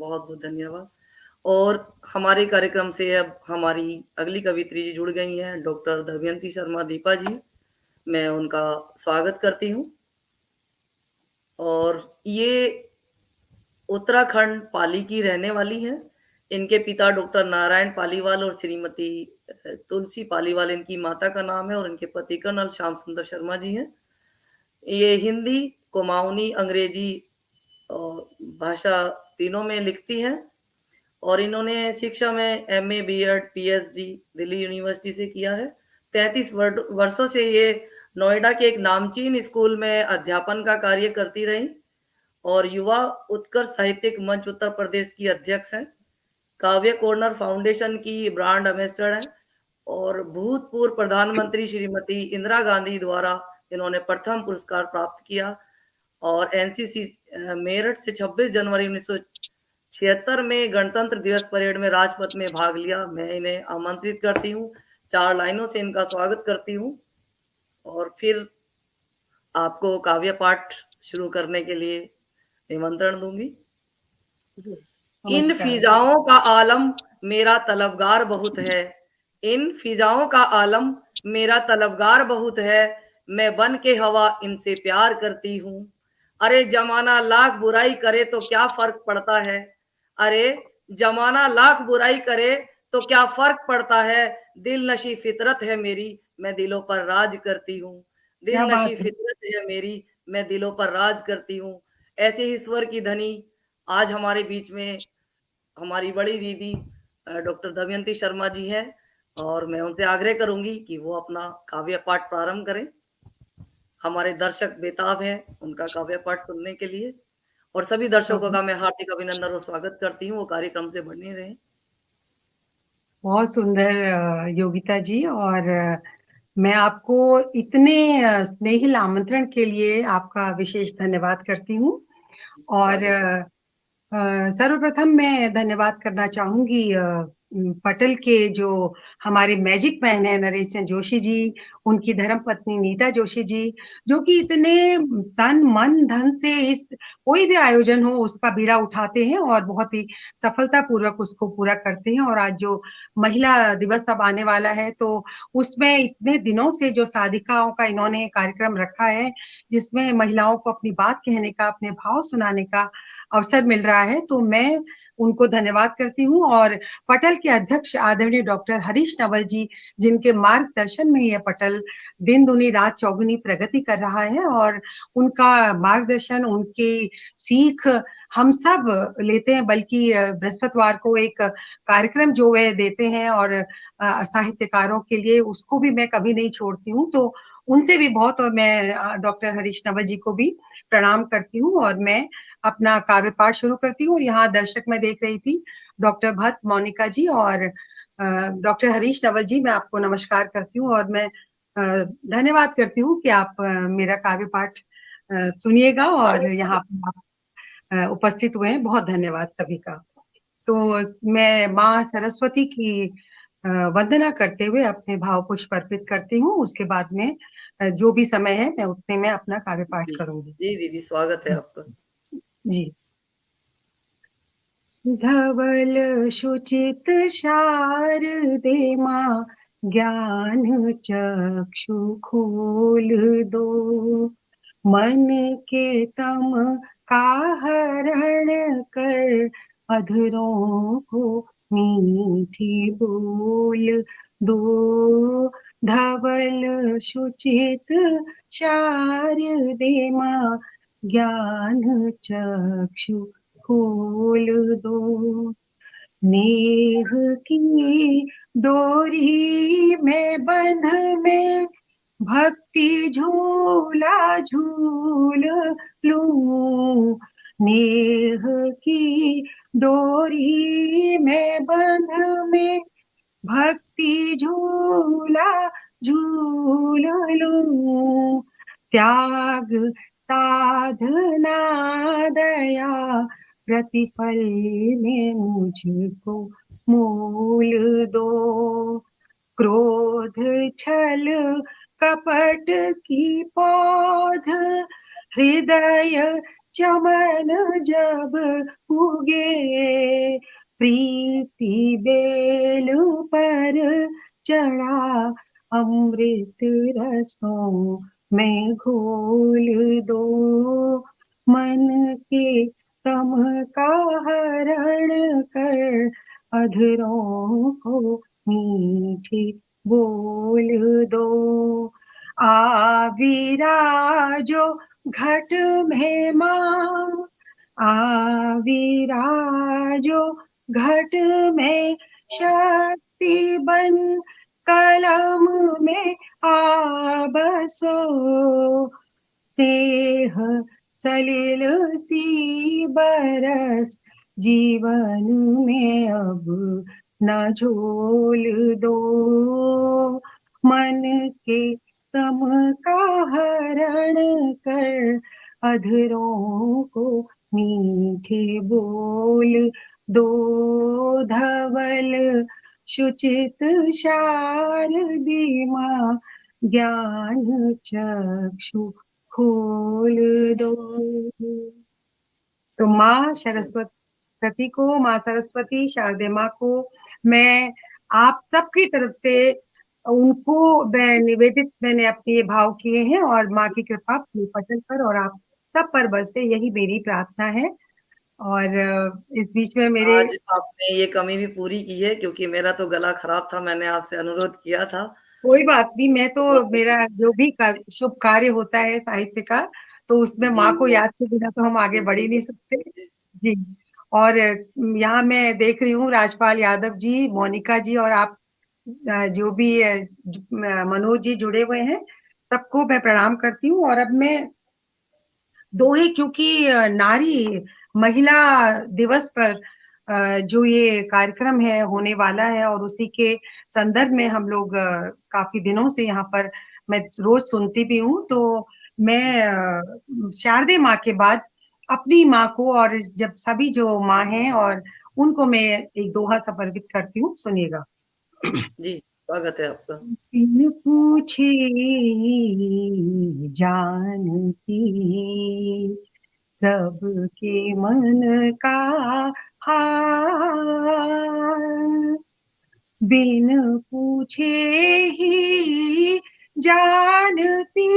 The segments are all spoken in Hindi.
बहुत-बहुत धन्यवाद। और हमारे कार्यक्रम से अब हमारी अगली कवित्री जी जुड़ गई हैं, डॉक्टर दमयंती शर्मा दीपा जी। मैं उनका स्वागत करती हूँ। और ये उत्तराखंड पाली की रहने वाली हैं। इनके पिता डॉक्टर नारायण पालीवाल और श्रीमती तुलसी पालीवाल इनकी माता का नाम है, और इनके पति कर्नल श्याम सुंदर शर्मा जी हैं। ये हिंदी, कुमाऊनी, अंग्रेजी भाषा तीनों में लिखती हैं। और इन्होंने शिक्षा में MA, BEd, PhD Delhi University से किया है। 33 वर्षों से ये नोएडा के एक नामचीन स्कूल में अध्यापन का कार्य करती रही, और युवा उत्कर्ष साहित्यिक मंच उत्तर प्रदेश की अध्यक्ष हैं। काव्य कॉर्नर फाउंडेशन की ब्रांड एम्बेसडर हैं, और भूतपूर्व प्रधानमंत्री श्रीमती इंदिरा गांधी द्वारा इन्होंने प्रथम पुरस्कार प्राप्त किया। और एनसीसी मेरठ से 26 जनवरी 1976 में गणतंत्र दिवस परेड में राजपथ में भाग लिया। मैं इन्हें आमंत्रित करती हूँ, 4 लाइनों से इनका स्वागत करती हूँ, और फिर आपको काव्य पाठ शुरू करने के लिए निमंत्रण दूंगी। इन नमस्कार। फिजाओं का आलम मेरा तलबगार बहुत है, इन फिजाओं का आलम मेरा तलबगार बहुत है, मैं बन के हवा इनसे प्यार करती हूँ। अरे जमाना लाख बुराई करे तो क्या फर्क पड़ता है, अरे जमाना लाख बुराई करे तो क्या फर्क पड़ता है, दिल नशी फितरत है मेरी, मैं दिलों पर राज करती हूँ। क्या दिल बात नशी है। फितरत है मेरी, मैं दिलों पर राज करती हूँ। ऐसे ही ईश्वर की धनी आज हमारे बीच में हमारी बड़ी दीदी डॉक्टर दमयंती शर्मा जी हैं, और मैं उनसे आग्रह करूंगी कि वो अपना काव्य पाठ प्रारंभ करें। हमारे दर्शक बेताब हैं उनका काव्य पाठ सुनने के लिए, और सभी दर्शकों तो का मैं हार्दिक अभिनंदन और स्वागत करती हूँ। वो कार्यक्रम से बने रहें। बहुत सुंदर योगिता जी। और मैं आपको इतने स्नेहिल आमंत्रण के लिए आपका विशेष धन्यवाद करती हूँ। और स्वागत है। सर्वप्रथम मैं धन्यवाद करना चाहूंगी पटल के जो हमारे मैजिक मैन है नरेश चंद्र जोशी जी, उनकी धर्मपत्नी नीता जोशी जी, जो कि इतने तन मन धन से इस कोई भी आयोजन हो उसका बीड़ा उठाते हैं और बहुत ही सफलता पूर्वक उसको पूरा करते हैं। और आज जो महिला दिवस अब आने वाला है, तो उसमें इतने दिनों से जो साधिकाओं का इन्होंने कार्यक्रम रखा है, जिसमें महिलाओं को अपनी बात कहने का, अपने भाव सुनाने का अवसर मिल रहा है, तो मैं उनको धन्यवाद करती हूँ। और पटल के अध्यक्ष आदरणीय डॉक्टर हरीश नवल जी, जिनके मार्गदर्शन में यह पटल दिन दुनी रात चौगुनी प्रगति कर रहा है, और उनका मार्गदर्शन, उनकी सीख हम सब लेते हैं। बल्कि बृहस्पतिवार को एक कार्यक्रम जो वे देते हैं और साहित्यकारों के लिए, उसको भी मैं कभी नहीं छोड़ती हूँ। तो उनसे भी बहुत, और मैं डॉक्टर हरीश नवल जी को भी प्रणाम करती हूँ। और मैं अपना काव्य पाठ शुरू करती हूँ। यहाँ दर्शक मैं देख रही थी, डॉक्टर भट्ट मोनिका जी और डॉक्टर हरीश नवल जी, मैं आपको नमस्कार करती हूँ। और मैं धन्यवाद करती हूँ कि आप मेरा काव्य पाठ सुनिएगा और यहाँ पर आप उपस्थित हुए हैं। बहुत धन्यवाद सभी का। तो मैं माँ सरस्वती की वंदना करते हुए अपने भाव पुष्प अर्पित करती हूँ। उसके बाद में जो भी समय है मैं उतने में अपना काव्य पाठ जी करूंगी। जी दीदी, स्वागत है आपका। जी। धवल शुचित शारदे माँ, ज्ञान चक्षु खोल दो, मन के तम का हरण कर, अधरों को मीठी बोल दो। धवल शुचित शारदे माँ, ज्ञान चक्षु खोल दो। नेह की डोरी में बंध में, भक्ति झूला झूल लूं। नेह की डोरी में बंध में, भक्ति झूला झूल लूं। त्याग साधना दया, प्रतिफल में मुझको मोल दो। क्रोध छल कपट की पौध, हृदय चमन जब उगे, प्रीति बेल पर चढ़ा, अमृत रसों में घोल दो, मन के तम का हरण कर, अधरों को मीठी बोल दो। आविराजो घट में माँ, आविराजो घट में शक्ति बन, कलम में आ बसो, स्नेह सलिल सी बरस, जीवन में अब न झोल दो, मन के तम का हरण कर, अधरों को मीठे बोल दो, धवल शुचित शारदी माँ, ज्ञान चक्षु खोल दो। तो माँ सरस्वती को, माँ सरस्वती शारदे माँ को मैं आप सबकी तरफ से उनको निवेदित मैंने अपने ये भाव किए हैं, और माँ की कृपा अपने पटल पर और आप सब पर बरसे, यही मेरी प्रार्थना है। और इस बीच में मेरे आज आपने ये कमी भी पूरी की है, क्योंकि मेरा तो गला खराब था, मैंने आपसे अनुरोध किया था। कोई बात नहीं, मैं तो मेरा जो भी शुभ कार्य होता है साहित्य का, तो उसमें जी, माँ को वो याद के बिना तो हम आगे बढ़ ही नहीं सकते। जी, जी। और यहाँ मैं देख रही हूँ राजपाल यादव जी, मोनिका जी, और आप जो भी मनोज जी जुड़े हुए हैं, सबको मैं प्रणाम करती हूँ। और अब मैं दोहे, क्योंकि नारी महिला दिवस पर जो ये कार्यक्रम है होने वाला है, और उसी के संदर्भ में हम लोग काफी दिनों से यहाँ पर मैं रोज सुनती भी हूँ, तो मैं शारदे माँ के बाद अपनी माँ को, और जब सभी जो माँ हैं और उनको मैं एक दोहा समर्पित करती हूँ, सुनिएगा। जी, स्वागत है आपका। बिन पूछे जानती सबके मन का हाल, बिन पूछे ही जानती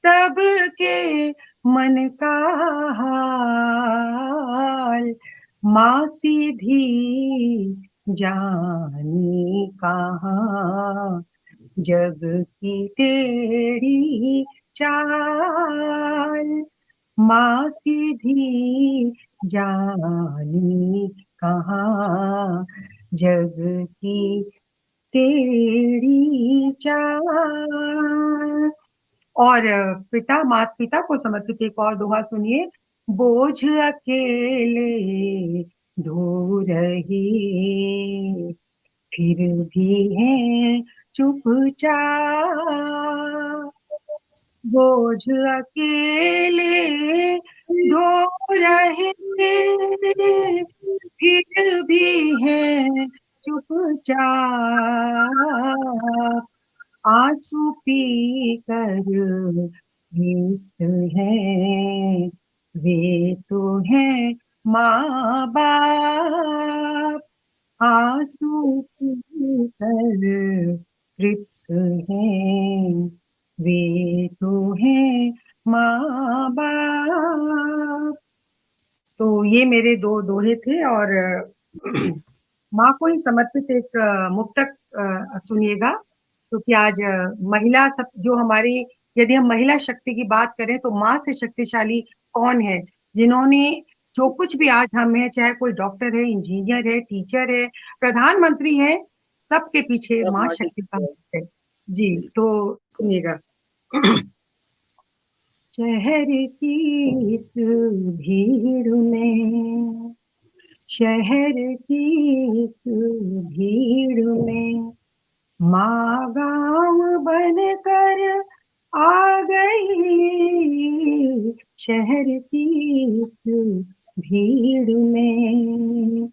सबके मन का हाल, माँ सीधी जानी कहाँ, जग की टेढ़ी चाल, माँ सीधी जानी कहाँ, जग की टेढ़ी चाल। और पिता, माता पिता को समर्पित एक और दोहा सुनिए। बोझ अकेले ढो रही, फिर भी है चुपचाप, बोझ अकेले ढो रहे, फिर भी है चुपचाप, आंसू पी कर भीत हैं, वे तो हैं माँ बाप, आंसू पी कर तृप्त हैं, वे तो हैं माँ बाप। तो ये मेरे दो दोहे थे, और माँ को ही समर्पित एक मुक्तक सुनिएगा, क्योंकि आज महिला सब जो हमारी, यदि हम महिला शक्ति की बात करें तो माँ से शक्तिशाली कौन है, जिन्होंने जो कुछ भी आज हम हैं, चाहे कोई डॉक्टर है, इंजीनियर है, टीचर है, प्रधानमंत्री है, सबके पीछे सब माँ माँ की शक्ति का कृपा है। हाथ है। जी, बिल्कुल। तो सुनिएगा। शहर की इस भीड़ में, शहर की इस भीड़ में, माँ गाँव बनकर आ गई, शहर की इस भीड़ में,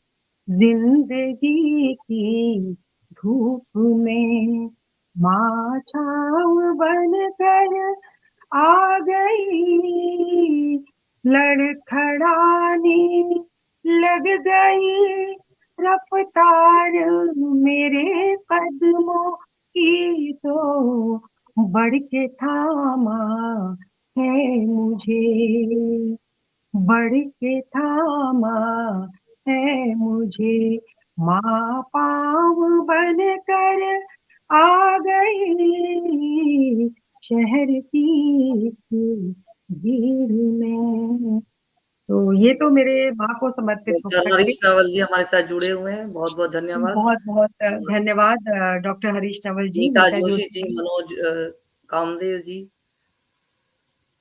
जिंदगी की धूप में, माँ छाँव बनकर आ गई, लड़खड़ाने लग गई रफ्तार मेरे कदमों की, तो बढ़ के थामा है मुझे, बढ़ के थामा है मुझे। माँ पाँव बन कर आ गई शहर की इस भीड़ में। तो ये तो मेरे माँ को समर्पित डॉक्टर पुस्तक थी। हरीश रावल जी हमारे साथ जुड़े हुए हैं, बहुत-बहुत धन्यवाद। बहुत बहुत और धन्यवाद डॉक्टर हरीश रावल जी, नीता नीता जोशी जोशी जी, जी, मनोज कामदेव जी,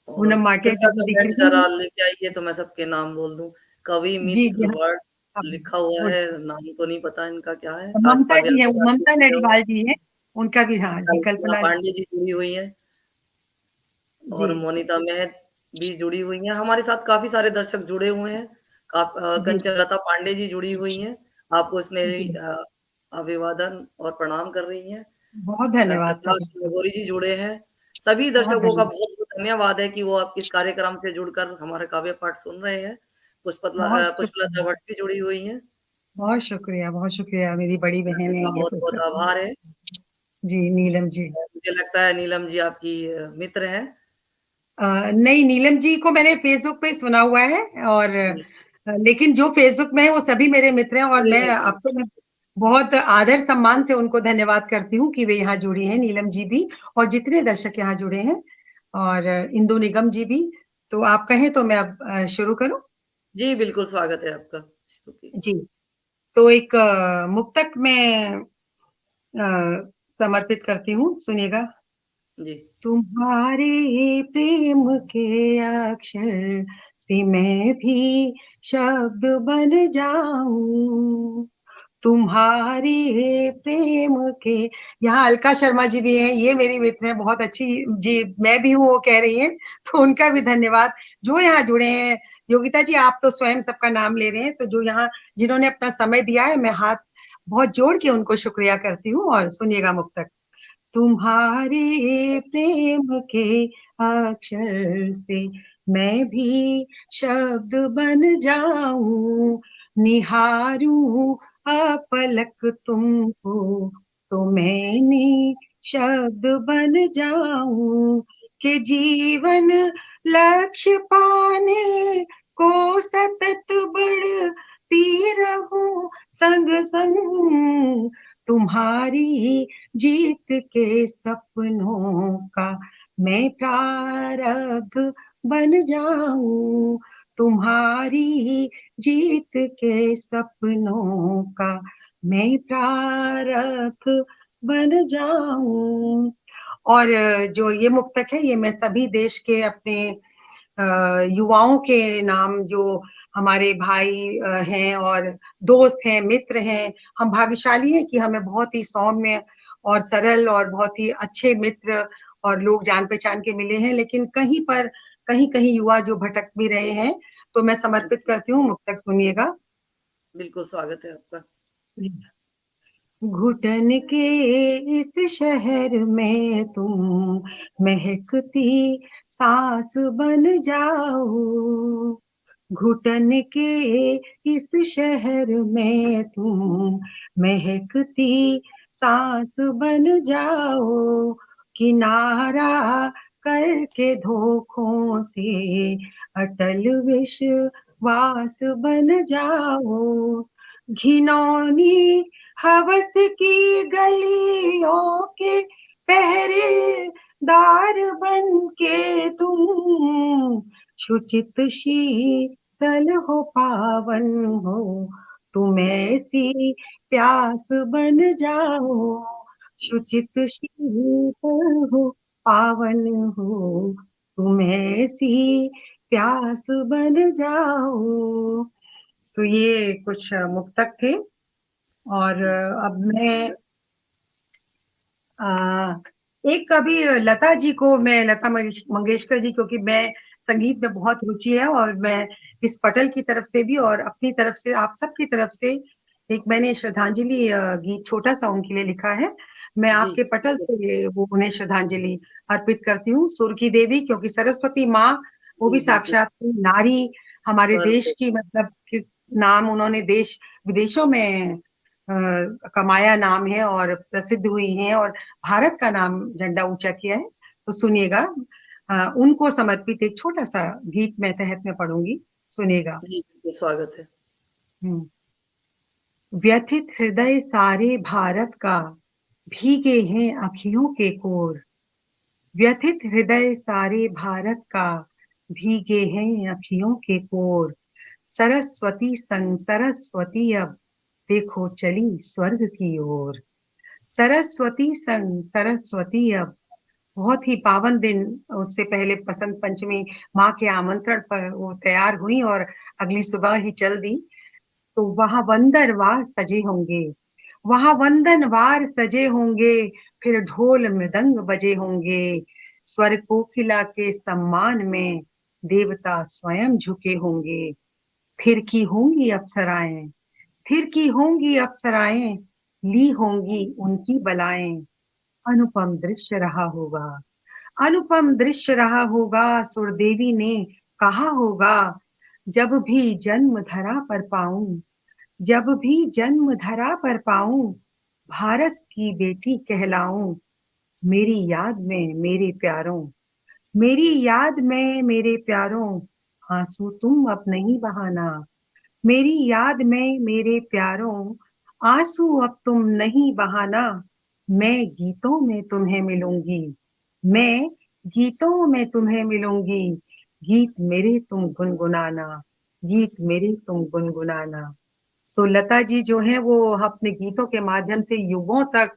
और पूनम माटिया कृपया जी को कमेंट दिखेंगे ज़रा जी। लेके आइए तो मैं सबके नाम बोल दूँ। कवि जी मित्र जी हाँ, वर्ड हाँ, लिखा हुआ वो है, नाम तो नहीं पता इनका क्या है। ममता राजपाल जी है, वो यादव जी ममता जुड़े हुए नटवाल हैं, जी है, उनका भी हाँ जी, कल्पना कल्पना पांडे जी जुड़ी हुई हैं जी और मोनिता मेहर भी जुड़ी हुई हैं। हमारे साथ काफ़ी सारे दर्शक जुड़े हुए हैं। जी कंचन लता पांडे जी जुड़ी हुई हैं। आपको स्नेही जी, अभिवादन और प्रणाम कर रही हैं। बहुत धन्यवाद प्रकाश प्रभु, नगोरी जी जुड़े हैं। सभी बहुत दर्शकों का धन्यवाद, बहुत-बहुत धन्यवाद है कि वो आप इस कार्यक्रम से जुड़कर हमारा काव्य पाठ सुन रहे हैं। बहुत पुष्पलता शुक्रिया, भट्ट भी जुड़ी हुई हैं। बहुत शुक्रिया, मेरी बड़ी बहन है उनका ये बहुत-बहुत पुस्तक। आभार है। जी, नीलम जी। मुझे लगता है नीलम जी आपकी मित्र हैं। नहीं, नीलम जी को मैंने फ़ेसबुक पे सुना हुआ है, और जी, लेकिन जो फ़ेसबुक में है वो सभी मेरे मित्र हैं, और नहीं, मैं नहीं, नहीं। अब तो मैं बहुत आदर सम्मान से उनको धन्यवाद करती हूँ कि वे यहाँ जुड़ी हैं, नीलम जी भी, और जितने दर्शक यहाँ जुड़े हैं, और इंदु निगम जी भी। तो आप कहें तो मैं अब शुरू करूँ? जी, बिल्कुल स्वागत है आपका। शुरू कीजिए। जी, तो एक मुक्तक मैं समर्पित करती हूँ, सुनिएगा। जी, तुम्हारे प्रेम के अक्षर से मैं भी शब्द बन जाऊं, तुम्हारे प्रेम के। यहाँ अलका शर्मा जी भी हैं, ये मेरी मित्र हैं, बहुत अच्छी जी, मैं भी हूँ वो कह रही हैं, तो उनका भी धन्यवाद जो यहाँ जुड़े हैं। योगिता जी, आप तो स्वयं सबका नाम ले रहे हैं, तो जो यहाँ जिन्होंने अपना समय दिया है, मैं हाथ बहुत जोड़ के उनको शुक्रिया करती हूँ। और सुनिएगा मुक्तक। तुम्हारे प्रेम के अक्षर से मैं भी शब्द बन जाऊं, निहारूं अपलक तुमको, तो मैंने शब्द बन जाऊं, कि जीवन लक्ष्य पाने को सतत बढ़ती रहूं, संग संग तुम्हारी जीत के सपनों का मैं प्रारब्ध बन जाऊं, तुम्हारी जीत के सपनों का मैं प्रारब्ध बन जाऊं। और जो ये मुक्तक है, ये मैं सभी देश के अपने युवाओं के नाम, जो हमारे भाई हैं और दोस्त हैं, मित्र हैं, हम भाग्यशाली हैं कि हमें बहुत ही सौम्य और सरल और बहुत ही अच्छे मित्र और लोग जान पहचान के मिले हैं, लेकिन कहीं पर कहीं कहीं युवा जो भटक भी रहे हैं, तो मैं समर्पित जी, करती हूँ, मुक्तक सुनिएगा। बिल्कुल स्वागत है आपका। घुटन के इस शहर में तुम महकती सांस बन जाओ, घुटन के इस शहर में तुम महकती सांस बन जाओ, किनारा करके धोखों से अटल विश्वास बन जाओ, घिनौनी हवस की गलियों के पहरेदार बन के तुम शुचित शीतल हो, पावन हो, तुम ऐसी प्यास बन जाओ, शुचित शीतल हो, पावन हो, तुम ऐसी प्यास बन जाओ। तो ये कुछ मुक्तक थे। और जी, अब मैं आ, एक कवि लता जी को, मैं लता मंगेशकर जी, क्योंकि मैं संगीत में बहुत रुचि है, और मैं इस पटल की तरफ से भी और अपनी तरफ से, आप सबकी तरफ से, एक मैंने श्रद्धांजलि गीत छोटा सा उनके लिए लिखा है। मैं जी आपके पटल से वो उन्हें श्रद्धांजलि अर्पित करती हूँ। सुर्खी देवी, क्योंकि सरस्वती माँ वो भी जी बिल्कुल साक्षात नारी, हमारे देश पर की मतलब कि नाम उन्होंने देश विदेशों में कमाया नाम है और प्रसिद्ध हुई हैं और भारत का नाम झंडा ऊंचा किया है। तो सुनिएगा, उनको समर्पित एक छोटा सा गीत मैं तहत में पढ़ूंगी, सुनिएगा। जी बिल्कुल स्वागत है। हम्म। व्यथित हृदय सारे भारत का, भीगे हैं अखियों के कोर। व्यथित हृदय सारे भारत का, भीगे हैं अखियों के कोर। सरस्वती संग सरस्वती अब, देखो चली स्वर्ग की ओर। सरस्वती संग सरस्वती अब, बहुत ही पावन दिन। उससे पहले बसंत पंचमी माँ के आमंत्रण पर वो तैयार हुई और अगली सुबह ही चल दी। तो वहां वंदनवार सजे होंगे, वहां वंदनवार सजे होंगे, फिर ढोल मृदंग बजे होंगे। स्वर कोकिला के सम्मान में देवता स्वयं झुके होंगे। फिर की होंगी अप्सराएं, फिर की होंगी अप्सराएं, ली होंगी उनकी बलाएं। अनुपम दृश्य रहा होगा, अनुपम दृश्य रहा होगा, सुरदेवी ने कहा होगा। जब भी जन्म धरा पर पाऊं, जब भी जन्म धरा पर पाऊं, भारत की बेटी कहलाऊं। मेरी याद में मेरे प्यारों, मेरी याद में मेरे प्यारों, आंसू तुम अब नहीं बहाना। मेरी याद में मेरे प्यारों, आंसू अब तुम नहीं बहाना। मैं गीतों में तुम्हें मिलूंगी, मैं गीतों में तुम्हें मिलूंगी। गीत मेरे तुम गुनगुनाना, गीत मेरे तुम गुनगुनाना। तो लता जी जो है वो अपने गीतों के माध्यम से युगों तक,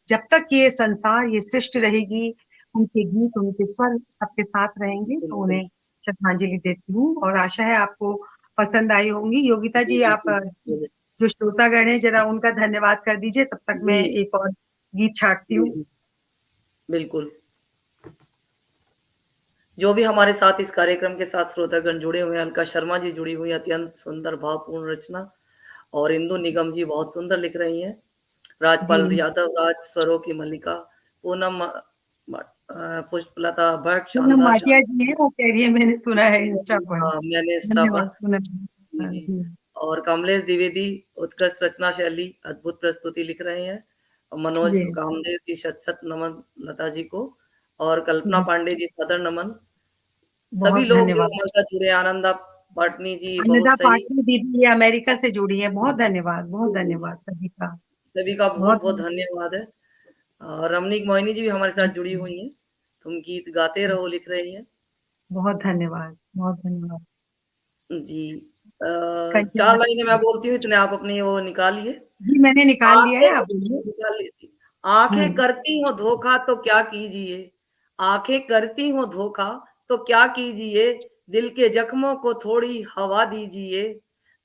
जब तक ये संसार ये सृष्टि रहेगी, उनके गीत उनके स्वर सबके साथ रहेंगे। तो बिल्कुल उन्हें श्रद्धांजलि देती हूँ और आशा है आपको पसंद आई होंगी। योगिता जी जी, आप बिल्कुल जो श्रोतागण है जरा उनका धन्यवाद कर दीजिए, तब तक मैं जी एक और गीत छाटती हूँ। जी बिल्कुल। जो भी हमारे साथ इस कार्यक्रम के साथ श्रोतागण जुड़े हुए हैं, अलका शर्मा जी जुड़ी हुई हैं, अत्यंत सुंदर भावपूर्ण रचना। और इंदु निगम जी बहुत सुंदर लिख रही हैं। जी, राजपाल यादव, राज स्वरों की मल्लिका, पूनम पुष्पलता भट्ट, पूनम शानदार भाटिया शानदार। जी है, वो कह रही है मैंने सुना है इंस्टा पर। हाँ, मैंने इंस्टा पर। धन्यवाद पूनम जी, जी। जी। जी और कमलेश द्विवेदी, उत्कृष्ट रचना शैली, अद्भुत प्रस्तुति लिख रहे हैं। और मनोज जी कामदेव जी, शत-शत नमन लता जी को। और कल्पना जी, पांडे जी, सादर नमन। सभी बहुत लोग जो धन्यवाद। हमारे साथ जुड़े, आनंदा पाटनी जी अन्नदा बहुत सही। पाटिल दीदी ये अमेरिका से जुड़ी है, बहुत धन्यवाद, बहुत जी, जी, जी। धन्यवाद सभी का। सभी का बहुत बहुत-बहुत धन्यवाद है। और रमनीक मोहिनी जी भी हमारे साथ जुड़ी हुई हैं। तुम गीत गाते रहो लिख रही हैं। बहुत धन्यवाद, बहुत धन्यवाद। जी। अ, कहिए 4 आप। लाइनें मैं बोलती हूँ, इतने आप अपनी वो निकालिए। जी मैंने निकाल लिया आँखें है, आप बोलिए। निकाल लीजिए। आँखें हम्म। करती हो धोखा तो क्या कीजिए, आँखें करती हो धोखा तो क्या कीजिए, दिल के जख्मों को थोड़ी हवा दीजिए,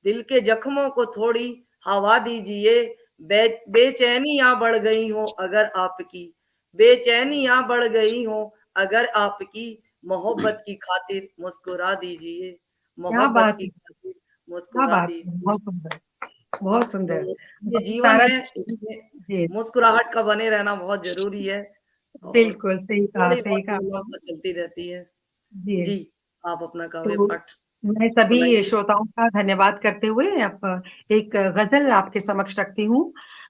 दिल के जख्मों को थोड़ी हवा दीजिए। बेचैनियाँ बढ़ गई हो अगर आपकी, बेचैनियाँ बढ़ गई हो अगर आपकी, मोहब्बत की खातिर मुस्कुरा दीजिए, क्या मोहब्बत बात की है, खातिर क्या मुस्कुरा बात दीजिए। है, बहुत सुंदर, बहुत सुंदर। तो ये बहुत जीवन सारा है, इसमें जी, मुस्कुराहट का बने रहना बहुत ज़रूरी है। और बिल्कुल थोड़ी सही बहुत कहा प्रॉब्लम आपने। तो चलती रहती है। जी, जी, आप अपना काव्य तो पाठ मैं सभी सुनाइए। श्रोताओं का धन्यवाद करते हुए अब एक गजल आपके समक्ष रखती हूँ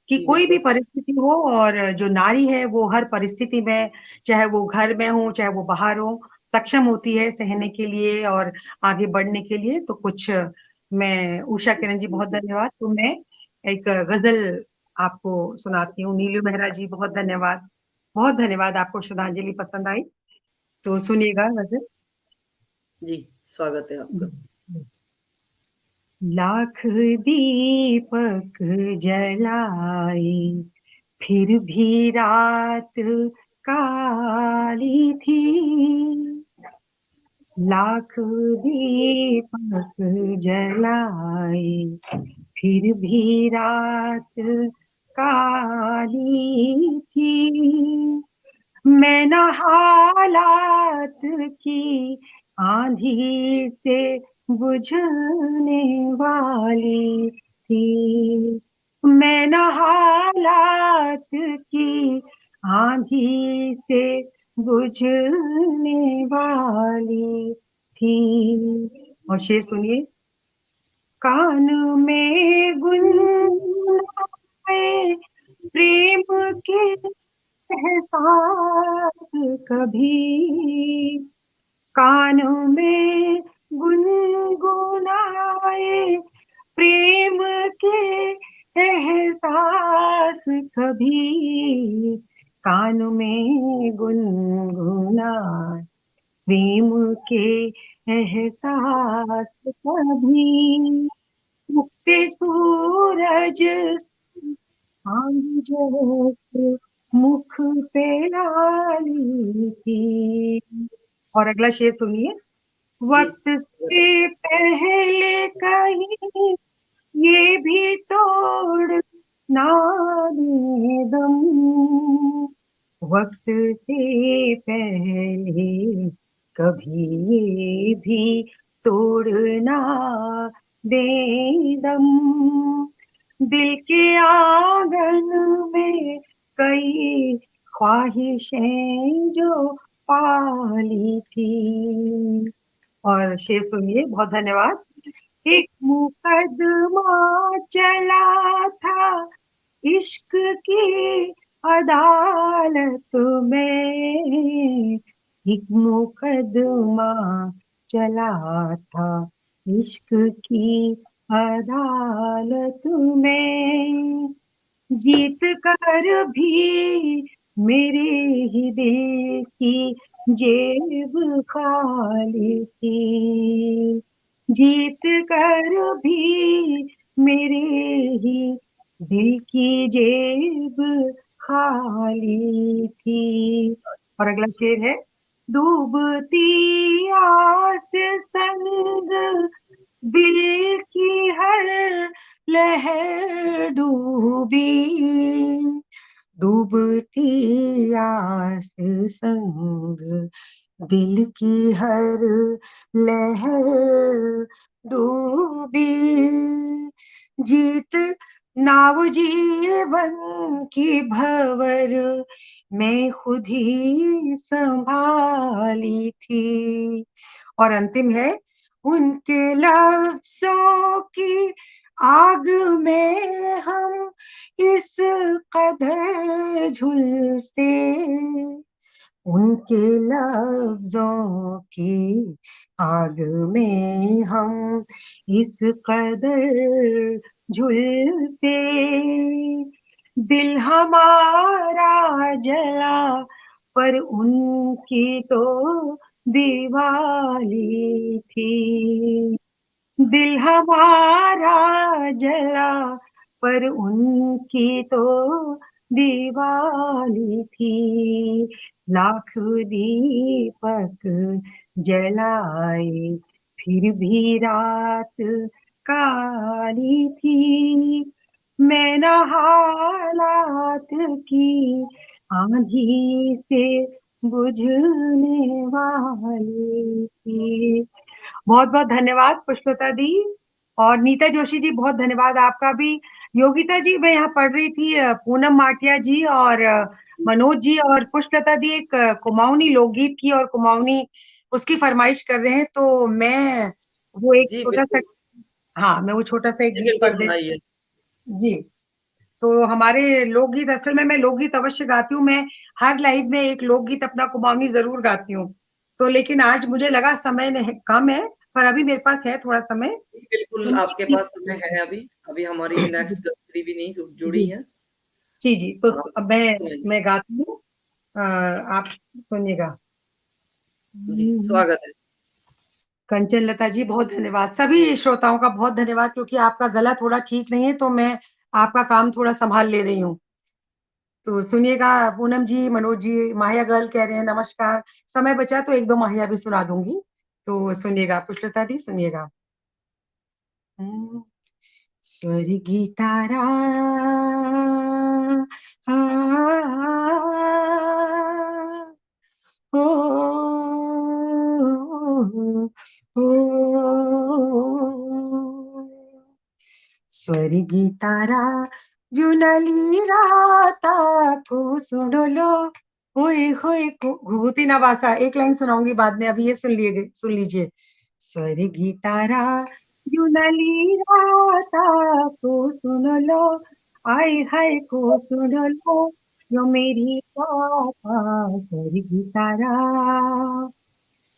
कि जी, कोई भी बिल्कुल। परिस्थिति हो, और जो नारी है वो हर परिस्थिति में, चाहे वो घर में हो चाहे वो बाहर हो, सक्षम होती है सहने के लिए और आगे बढ़ने के लिए। तो कुछ मैं, उषा किरण जी बहुत धन्यवाद। तो मैं एक गजल आपको सुनाती हूँ। नीलू मेहरा जी बहुत धन्यवाद, बहुत धन्यवाद, आपको श्रद्धांजलि पसंद आई। तो सुनिएगा गजल। जी, स्वागत है आपका। लाख दीपक जलाए, फिर भी रात काली थी। लाख दीपक जलाए, फिर भी रात काली थी। मैं न हालात की आंधी से बुझने वाली थी, मैं न हालात की आंधी से बुझने वाली थी। और शेर सुनिए। कान में गुनगुनाए प्रेम के एहसास कभी, कान में गुनगुनाए प्रेम के एहसास कभी, कान में गुनगुनाए प्रेम के एहसास कभी, उगते सूरज आंधी जैसे मुख पे लाली थी। और अगला शेर सुनिए। जी। वक्त से पहले कहीं ये भी तोड़ ना दे दम, वक्त से पहले कभी ये भी तोड़ना दे दम, दिल के आंगन में कई ख्वाहिशें जो पाली थी। और शेर सुनिए, बहुत धन्यवाद। एक मुकदमा चला था इश्क की अदालत में, एक मुकदमा चला था इश्क की अदालत में, जीत कर भी मेरे ही दिल की जेब खाली थी, जीत कर भी मेरे ही दिल की जेब खाली थी। और अगला शेर है। डूबती आस संग दिल की हर लहर डूबी, डूबती आस संग दिल की हर लहर डूबी, जीत नाव जीवन की भंवर मैं खुद ही संभाली थी। और अंतिम है। उनके लफ्जों की आग में हम इस कदर झुलसे, उनके लफ्जों की आग में हम इस कदर झुलसे, दिल हमारा जला पर उनकी तो दीवाली थी, दिल हमारा जला पर उनकी तो दीवाली थी, लाख दीपक जलाए फिर भी रात काली थी, मैं न हालात की आंधी से बुझने वाली थी। बहुत बहुत धन्यवाद पुष्पलता दी। और नीता जोशी जी, बहुत धन्यवाद आपका भी। योगिता जी, मैं यहाँ पढ़ रही थी पूनम माटिया जी और मनोज जी और पुष्पलता दी एक कुमाऊनी लोकगीत की और कुमाऊनी उसकी फरमाइश कर रहे हैं, तो मैं वो एक जी छोटा सा, बिल्कुल। हाँ मैं वो छोटा सा एक जी गीत बिल्कुल पढ़ देती सुनाइए। हूँ। जी। तो हमारे लोकगीत, असल में मैं लोकगीत अवश्य गाती हूँ, मैं हर लाइव में एक लोकगीत अपना कुमाऊनी जरूर गाती हूँ। तो लेकिन आज मुझे लगा समय कम है, पर अभी मेरे पास है थोड़ा समय। जी, बिल्कुल आपके पास समय है अभी। अभी हमारी नेक्स्ट गस्त्री भी नहीं जुड़ी जी है। जी जी, तो आप अब मैं सुनाइए। मैं गाती हूँ। आप सुनिएगा। जी, स्वागत है। कंचन लता जी, बहुत धन्यवाद। सभी श्रोताओं का बहुत धन्यवाद, क्योंकि आपका गला थोड़ा ठीक नहीं है, तो मैं आपका काम थोड़ा संभाल ले रही हूँ। तो सुनिएगा। पूनम जी, मनोज जी, माहिया गर्ल कह रहे हैं नमस्कार। समय बचा तो एक दो माहिया भी सुना दूंगी। तो सुनिएगा पुष्पलता दी, सुनिएगा। हम्म, स्वर्गीय तारा, ओ, ओ, स्वर्गीय तारा जुनली राता को सुन लो, होए होए घुघुती नवासा। एक लाइन सुनाऊंगी बाद में, अभी ये सुन लीजिए। स्वर्गी तारा जुनली राता को सुन लो, आय हाय को सुन लो, यो मेरी गाथा स्वर्गी तारा।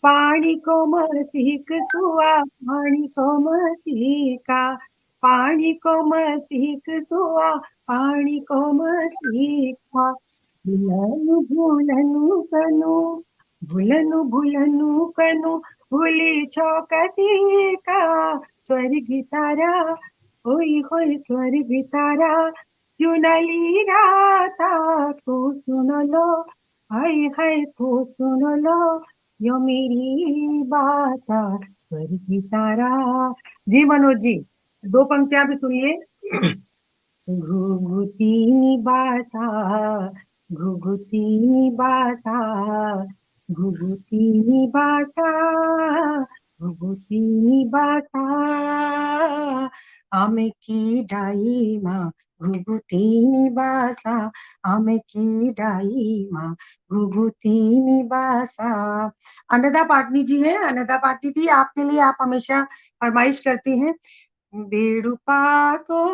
पानी को मसीक सुआ, पानी को मसीका, पानी को मसीक सुआ, पानी को मसीका। भुलनु भुलनु कनु, भुलनु भुलनु कनु, भूली छो कतीका स्वर्गी तारा, होई होई स्वर्गी तारा। जुनली राता को सुन लो, हाय हाय को सुन लो, यो मेरी बात स्वर्गी तारा। जी मनोज जी, दो पंक्तियां भी सुनिए। घुघुती बाता, घुघुती बाता, घुघुती बाता, घुघुती बाता, आमे की डाई माँ घुघुती बासा, आमे की डाई माँ घुघुती बासा। अनदा पाटनी जी है, अनदा पाटनी थी आपके लिए, आप हमेशा फरमाइश करती हैं। बेड़ुपाको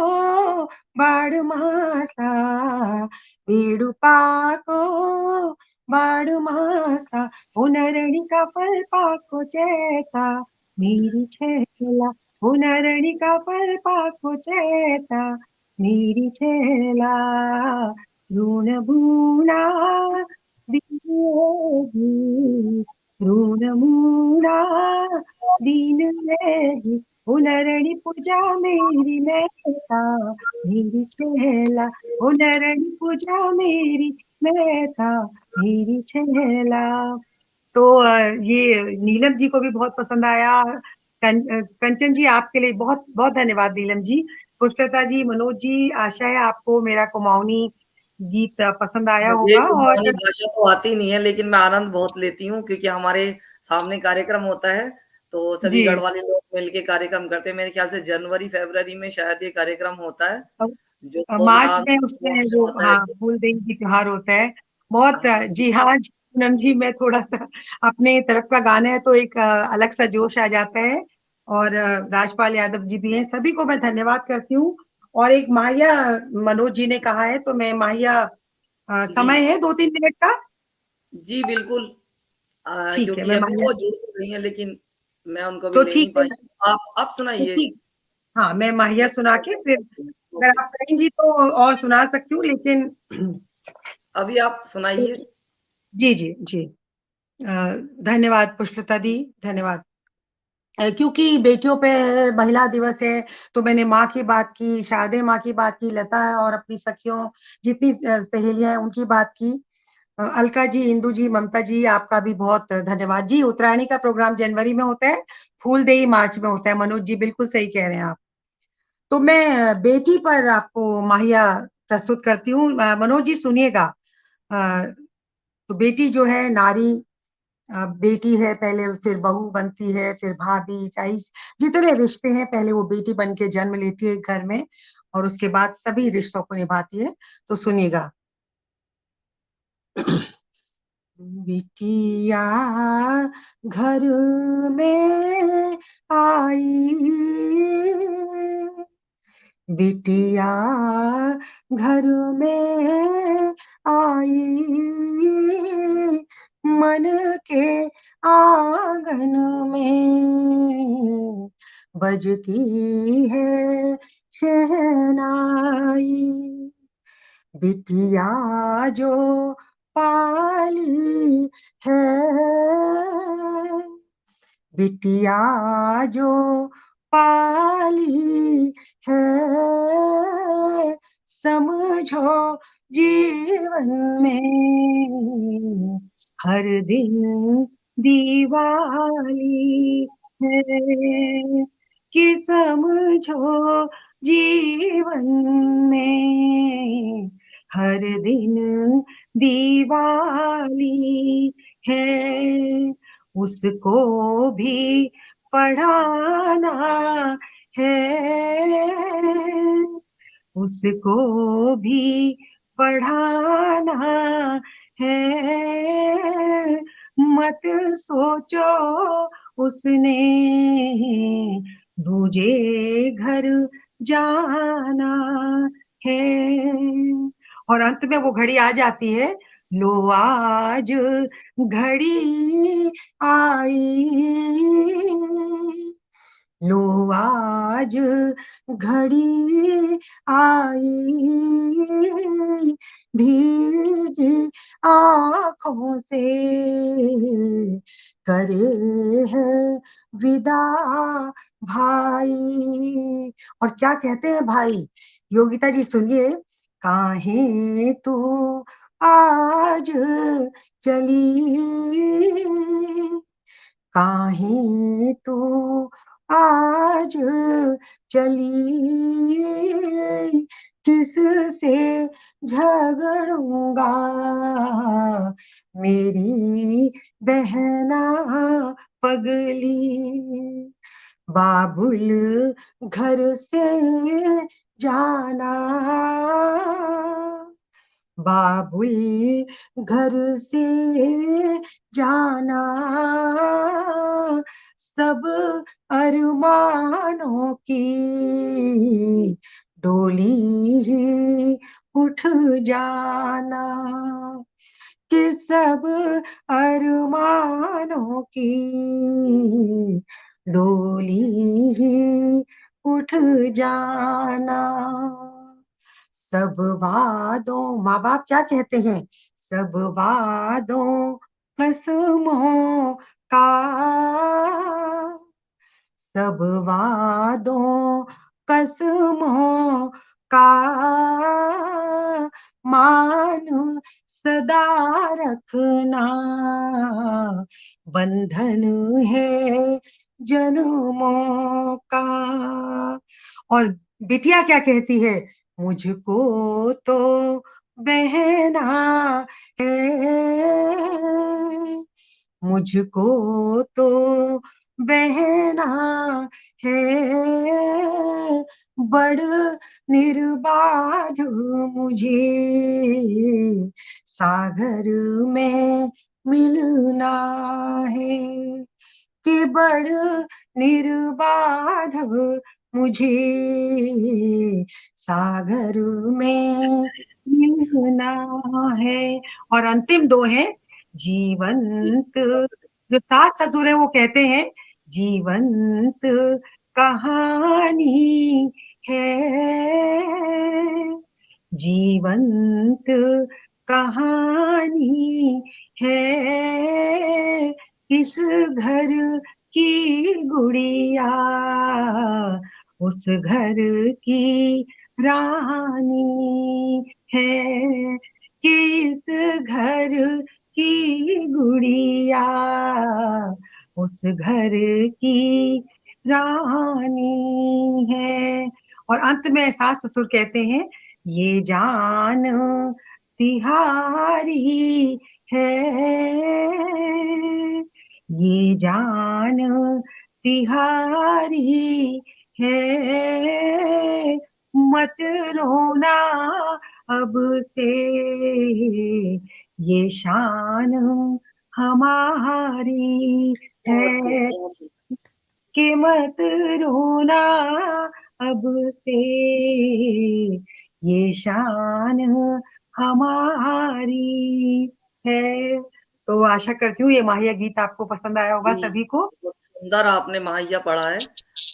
बाड़मासा, बेड़ुपाको बाड़मासा, हुनरणी का पल पाको चेता मेरी छेला, हुनरणी का पल पाको चेता मेरी छेला। ऋण भूना दीनेगी, ऋण भूना दीनेगी, हुनरणी पूजा मेरी मेहता मेरी छेला, हुनरणी पूजा मेरी मेहता मेरी छेला। तो ये नीलम जी को भी बहुत पसंद आया। कंचन जी, आपके लिए बहुत बहुत धन्यवाद नीलम जी। पुष्पलता जी, मनोज जी, आशा है आपको मेरा कुमाऊनी गीत पसंद आया मुझे होगा। कुमाऊनी और भाषा तो आती नहीं है, लेकिन मैं आनंद बहुत लेती हूँ क्योंकि हमारे सामने कार्यक्रम होता है, तो सभी जी, गढ़वाली लोग मिलके कार्यक्रम करते हैं। मेरे ख्याल से जनवरी, फरवरी में शायद ये कार्यक्रम होता है, जो फ़ोक मार्च डांस में उसमें में वो, होता है। हाँ, फूलदेई की त्योहार होता है। बहुत हाँ, जी हाँ जी, पूनम जी, मैं थोड़ा सा अपने तरफ का गाना है तो एक अलग सा जोश आ जाता है। और राजपाल यादव जी भी हैं, सभी को मैं धन्यवाद करती हूँ। और एक माहिया, मनोज जी ने कहा है तो मैं माहिया, जी। समय है 2-3 मिनट का? जी, बिल्कुल। ठीक है, क्योंकि मैं अभी माहिया, वो जुड़ तो रही हैं, लेकिन मैं उनको भी तो ले नहीं ठीक है, पाई। आप तो सुनाइए। ठीक, हाँ, मैं माहिया सुना के फिर अगर आप कहेंगी तो और सुना सकती हूँ, लेकिन अभी आप सुनाइए। जी जी जी। अ, धन्यवाद पुष्पलता दी, धन्यवाद। क्योंकि बेटियों पे महिला दिवस है, तो मैंने माँ की बात की, शारदे माँ की बात की, लता और अपनी सखियों जितनी सहेलियां हैं उनकी बात की। अलका जी, इंदू जी, ममता जी, आपका भी बहुत धन्यवाद जी। उत्तरायणी का प्रोग्राम जनवरी में होता है, फूलदेई मार्च में होता है। मनोज जी बिल्कुल सही कह रहे हैं आप। तो मैं बेटी पर आपको माहिया प्रस्तुत करती हूँ। मनोज जी सुनिएगा। अ, तो बेटी जो है नारी, बेटी है पहले, फिर बहू बनती है, फिर भाभी, चाई, जितने रिश्ते हैं पहले वो बेटी बन के जन्म लेती है घर में, और उसके बाद सभी रिश्तों को निभाती है। तो सुनिएगा। बिटिया घर में आई, बिटिया घर में आई, मन के आंगन में बजती है शहनाई। बिटिया जो पाली है, बिटिया जो पाली है, समझो जीवन में हर दिन दिवाली है, कि समझो जीवन में हर दिन दिवाली है, उसको भी पढ़ाना है, उसको भी पढ़ाना है। मत सोचो उसने दूजे घर जाना है। और अंत में वो घड़ी आ जाती है, लो आज घड़ी आई, लो आज घड़ी आई, भीगी आंखों से करे है विदा भाई। और क्या कहते हैं भाई, योगिता जी सुनिए। काहे तू आज चली, काहे तू आज चली, किससे झगड़ूंगा मेरी बहना पगली। बाबुल घर से जाना, बाबुल घर से जाना, सब अरमानों की डोली ही उठ जाना, कि सब अरमानों की डोली ही उठ जाना। सब वादों, माँ बाप क्या कहते हैं, सब वादों कसमों का, सब वादों कसमों का मान सदा रखना, बंधन है जन्मों का। और बिटिया क्या कहती है, मुझको तो बहना है, मुझको तो बहना है, बड़ निर्बाध मुझे सागर में मिलना है, कि बड़ निर्बाध मुझे सागर में मिलना है। और अंतिम दो है, जीवंत, जो सास ससुर है वो कहते हैं, जीवंत कहानी है, जीवंत कहानी है, इस घर की गुड़िया उस घर की रानी है, कि इस घर की गुड़िया उस घर की रानी है। और अंत में सास ससुर कहते हैं, ये जान तिहारी है, ये जान तिहारी है, मत रोना अब से, ये शान हमारी बहुत खूब, है, बहुत खूब। कि मत रोना अब से, ये शान हमारी है। तो आशा करती हूँ ये माहिया गीत आपको पसंद आया होगा जी, सभी को। बहुत सुंदर आपने माहिया पढ़ा है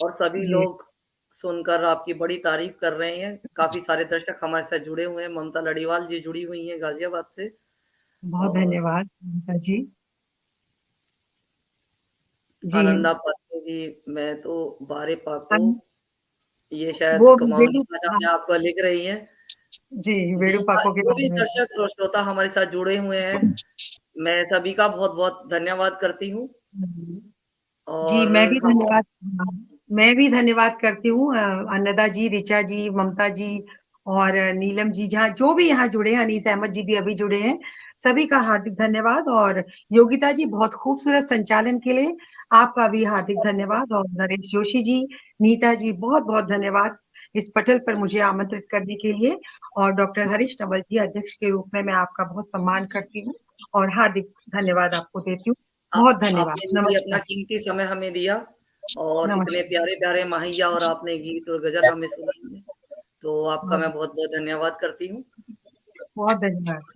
और सभी जी, लोग सुनकर आपकी बड़ी तारीफ कर रहे हैं। काफी सारे दर्शक हमारे साथ जुड़े हुए हैं। ममता लड़ीवाल जी जुड़ी हुई हैं गाजियाबाद से। बहुत और धन्यवाद ममता जी। जी, आनंदा पात्री जी, मैं तो बारे पाको, हम ये शायद वो कुमाऊनी वेणु, भाषा हाँ, में आपको लिख रही हैं। जी जी, वेणु पाको के जो बारे भी में। दर्शक और श्रोता हमारे साथ जुड़े हुए हैं, मैं सभी का बहुत-बहुत धन्यवाद करती हूँ। जी, और मैं भी हम धन्यवाद, हाँ, मैं भी धन्यवाद करती हूँ अन्नदा जी, ऋचा जी, ममता जी और नीलम जी, जहाँ जो भी यहाँ जुड़े हैं, अनीस अहमद जी भी अभी जुड़े हैं, सभी का हार्दिक धन्यवाद। और योगिता जी बहुत खूबसूरत संचालन के लिए आपका भी हार्दिक धन्यवाद। और नरेश जोशी जी, नीता जी बहुत बहुत धन्यवाद। इस पटल पर मुझे आमंत्रित करने के लिए। और डॉक्टर हरीश नवल जी, अध्यक्ष के रूप में मैं आपका बहुत सम्मान करती हूँ और हार्दिक धन्यवाद आपको देती हूँ। बहुत धन्यवाद। आपने भी अपना नमस्कार। कीमती समय हमें दिया और इतने नमस्कार। प्यारे-प्यारे माहिया और आपने गीत और गज़ल हमें सुनाई। तो आपका बहुत मैं बहुत-बहुत धन्यवाद करती हूँ। बहुत धन्यवाद।